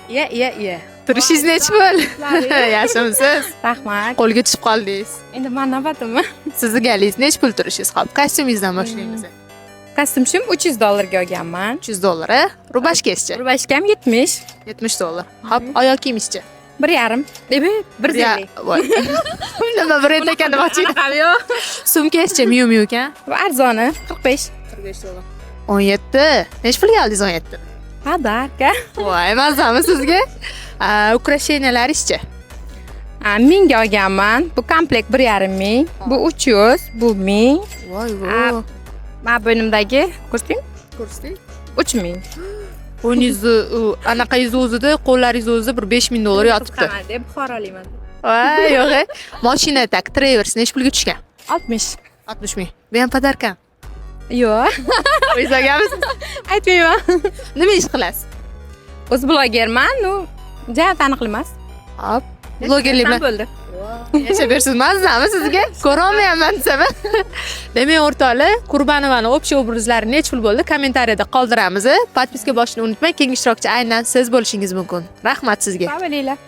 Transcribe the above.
Iya. Turishingiz necha pul? Yaxshimisiz? Rahmat. Qo'lga tushib qoldingiz. Endi men navbatimmi? Sizni galingiz necha pul turishingiz? Xo'p, kostyumingizdan boshlaymiz. Kostyum $300 olganman. $300. Rubashkangizchi? Rubashkam 70. $70. Xo'p, oyoq kiyimingizchi? 1,5. Demak, 150. Voy. Nima brend ekan demoqchi edim. Yo'q. Sumkangizchi Miu Miu ekan? Bu arzoni 45. $45. 17. Necha pulga oldingiz 17? Podarka. Voy, mazami sizga? Ukrasheniyalar-chi? 1000 ga olganman. Bu komplekt 1,5 ming. Bu 300, bu 1000. Voy, Men bo'ynimdagi ko'rsang ko'rsating. 3000. Qo'lingizni, anaqangizni o'zida, qo'llaringiz o'zida bir $5000 yotibdi. Deb Buxorolikman. Voy, yo'q. Mashina tak, Travers necha pulga tushgan? 60. 60 ming. Bu ham podarkam. Yo'q. O'zingiz olganmisiz? Aytmayman. Nima ish qilasiz? O'z blogerman, juda taniqli emas. Hop. Blogerlik bilan bo'ldi. yashab bersiz, mazami sizga? Ko'rolmayapman desam. Demak, o'rtoqlar, Qurbanovani общий obrazlari necha pul bo'ldi? Kommentariyada qoldiramiz. Podpiska bosishni unutmang. Keyingi ishtirokchi aynan siz bo'lishingiz mumkin. Rahmat sizga. Sog' bo'linglar.